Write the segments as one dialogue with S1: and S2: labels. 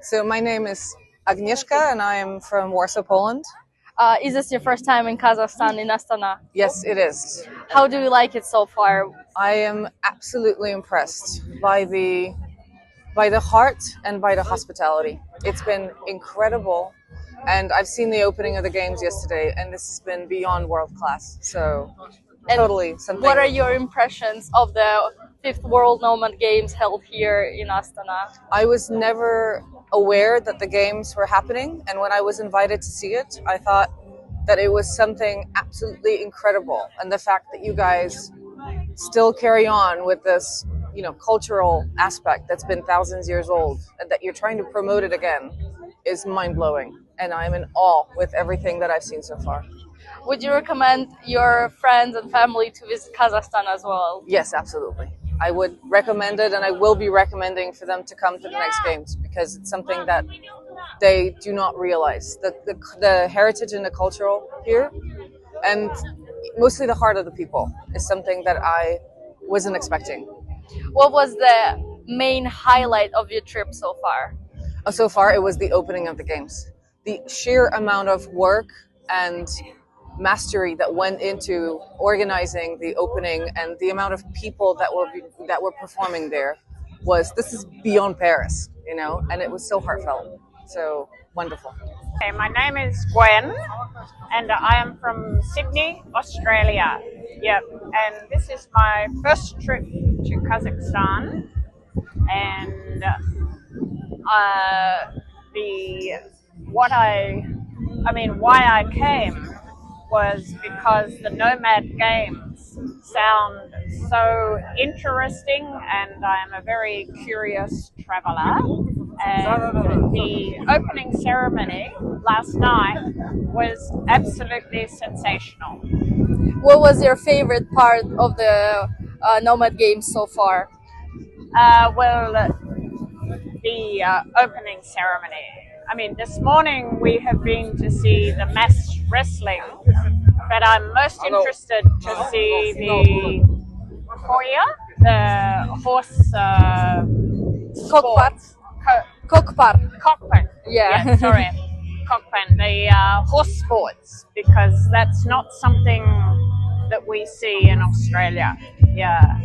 S1: So my name is Agnieszka and I am from Warsaw, Poland.
S2: Is this your first time in Kazakhstan, in Astana?
S1: Yes, it is.
S2: How do you like it so far?
S1: I am absolutely impressed by the heart and by the hospitality. It's been incredible, and I've seen the opening of the games yesterday, and this has been beyond world class. So
S2: And
S1: totally something.
S2: What are your impressions of the fifth World Nomad Games held here in Astana?
S1: I was never aware that the games were happening, and when I was invited to see it, I thought that it was something absolutely incredible. And the fact that you guys still carry on with this, cultural aspect that's been thousands years old, and that you're trying to promote it again is mind-blowing. And I'm in awe with everything that I've seen so far.
S2: Would you recommend your friends and family to visit Kazakhstan as well?
S1: Yes, absolutely. I would recommend it, and I will be recommending for them to come to the next games, because it's something that they do not realize. The heritage and the cultural here, and mostly the heart of the people, is something that I wasn't expecting.
S2: What was the main highlight of your trip so far?
S1: So far, it was the opening of the games. The sheer amount of work and mastery that went into organizing the opening, and the amount of people that were performing there this is beyond Paris, and it was so heartfelt, so wonderful.
S3: Okay, my name is Gwen, and I am from Sydney, Australia. Yep, and this is my first trip to Kazakhstan, and why I came was because the Nomad Games sound so interesting, and I am a very curious traveler. And the opening ceremony last night was absolutely sensational.
S2: What was your favorite part of the Nomad Games so far?
S3: The opening ceremony. This morning we have been to see the mass wrestling, but I'm most interested to see the koya, the horse
S2: Cockpit.
S3: Yeah, sorry, cockpit. The horse sports, because that's not something that we see in Australia. Yeah.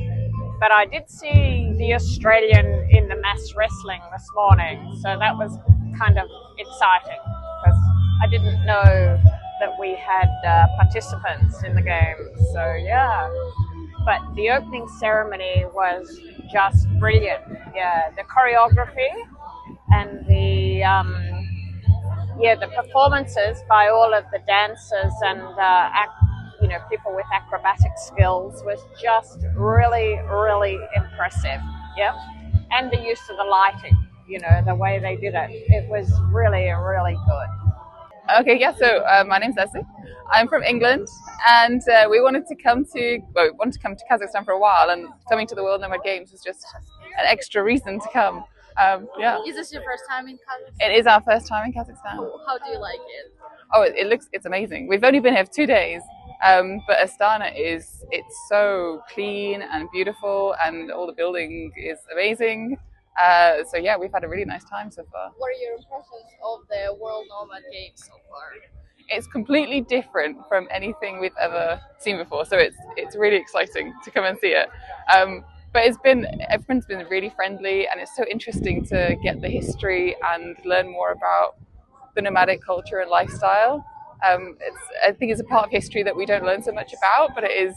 S3: But I did see the Australian in the mass wrestling this morning, so that was kind of exciting, because I didn't know that we had participants in the game. So yeah, but the opening ceremony was just brilliant. Yeah, the choreography and the performances by all of the dancers and people with acrobatic skills was just really, really impressive. Yeah, and the use of the lighting, the way they did it, it was really, really good.
S4: Okay, yeah. So my name's Leslie. I'm from England, and we wanted to come to Kazakhstan for a while, and coming to the World Nomad Games was just an extra reason to come. Yeah.
S2: Is this your first time in Kazakhstan?
S4: It is our first time in Kazakhstan.
S2: How do you like it?
S4: Oh, it's amazing. We've only been here for 2 days, but Astana it's so clean and beautiful, and all the building is amazing. So yeah, we've had a really nice time so far.
S2: What are your impressions of the World Nomad Games so far?
S4: It's completely different from anything we've ever seen before, so it's really exciting to come and see it. But everyone's been really friendly, and it's so interesting to get the history and learn more about the nomadic culture and lifestyle. I think it's a part of history that we don't learn so much about, but it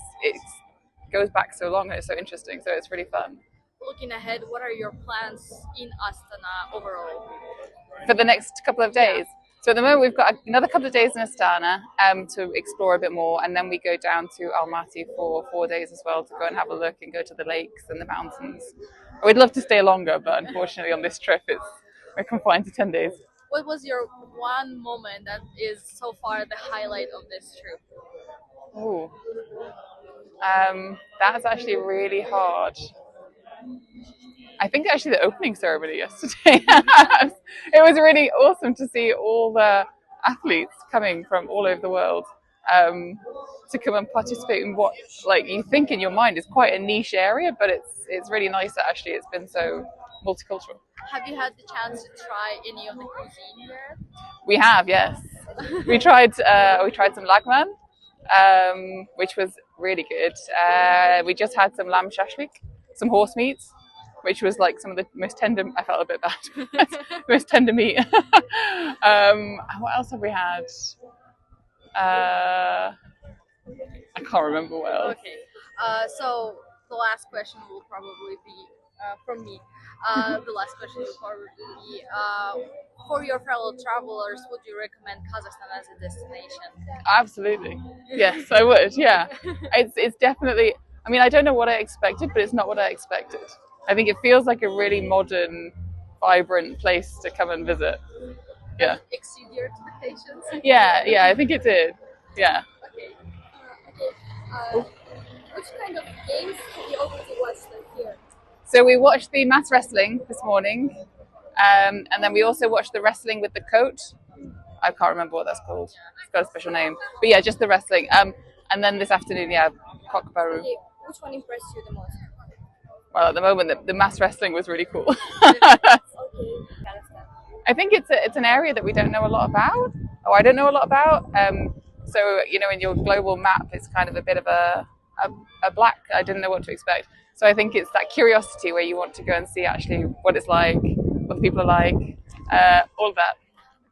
S4: goes back so long, and it's so interesting, so it's really fun.
S2: Looking ahead, what are your plans in Astana overall?
S4: For the next couple of days? So at the moment we've got another couple of days in Astana to explore a bit more, and then we go down to Almaty for 4 days as well to go and have a look and go to the lakes and the mountains. We'd love to stay longer, but unfortunately on this trip we're confined to 10 days.
S2: What was your one moment that is so far the highlight of this trip?
S4: Oh, that's actually really hard. I think actually the opening ceremony yesterday. It was really awesome to see all the athletes coming from all over the world to come and participate in what, you think in your mind is quite a niche area, but it's really nice that actually it's been so multicultural.
S2: Have you had the chance to try any of the cuisine here?
S4: We have, yes. we tried some lagman, which was really good. We just had some lamb shashlik, some horse meat, which was like some of the most tender. I felt a bit bad. Most tender meat. What else have we had? I can't remember what else.
S2: Okay, so the last question will probably be from me. The last question will probably be for your fellow travelers, would you recommend Kazakhstan as a destination?
S4: Absolutely. Yes, I would. Yeah. It's definitely, I mean, I don't know what I expected, but it's not what I expected. I think it feels like a really modern, vibrant place to come and visit. Yeah.
S2: Exceed your expectations?
S4: Yeah, I think it did. Yeah.
S2: Okay. Which kind of games have you already watched here?
S4: So we watched the mass wrestling this morning, and then we also watched the wrestling with the coat. I can't remember what that's called. It's got a special name. But yeah, just the wrestling. And then this afternoon, yeah, cockbaru.
S2: Okay. Which one impressed you the most?
S4: Well, at the moment, the mass wrestling was really cool.
S2: Okay.
S4: I think it's an area that we don't know a lot about, or I don't know a lot about. So in your global map, it's kind of a bit of a black. I didn't know what to expect. So I think it's that curiosity where you want to go and see actually what it's like, what the people are like, all of that.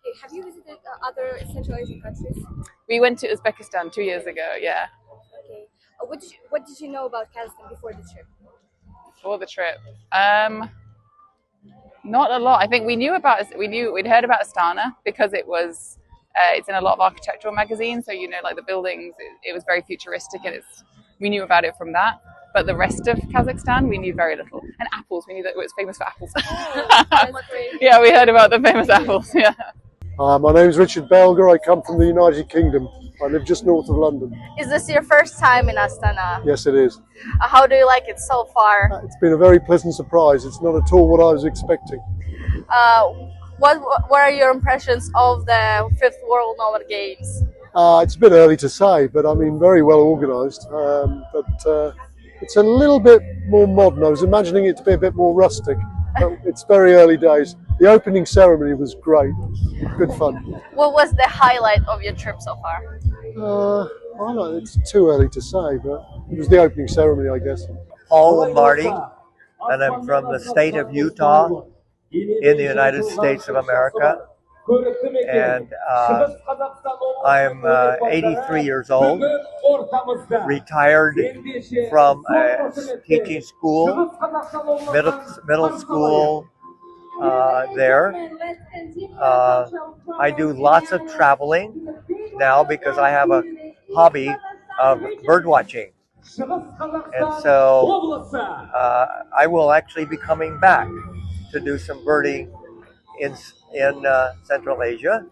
S2: Okay. Have you visited other Central Asian countries?
S4: We went to Uzbekistan 2 years ago. Yeah.
S2: Okay. What did you know about Kazakhstan before the trip?
S4: For the trip, not a lot. I think we'd heard about Astana because it's in a lot of architectural magazines. So like the buildings, it was very futuristic, and we knew about it from that. But the rest of Kazakhstan, we knew very little. And apples, we knew that it was famous for apples.
S2: That's great.
S4: Yeah, we heard about the famous apples. Yeah.
S5: My name is Richard Belger. I come from the United Kingdom. I live just north of London.
S2: Is this your first time in Astana?
S5: Yes, it is.
S2: How do you like it so far?
S5: It's been a very pleasant surprise. It's not at all what I was expecting.
S2: What are your impressions of the 5th World Nomad Games?
S5: It's a bit early to say, but I mean, very well organised. But it's a little bit more modern. I was imagining it to be a bit more rustic. But it's very early days. The opening ceremony was great. Good fun.
S2: What was the highlight of your trip so far?
S5: I don't know, it's too early to say, but it was the opening ceremony, I guess.
S6: Paul Lombardi, and I'm from the state of Utah in the United States of America. And I'm 83 years old, retired from a teaching school, middle school there. I do lots of traveling now because I have a hobby of bird watching. And so I will actually be coming back to do some birding in Central Asia.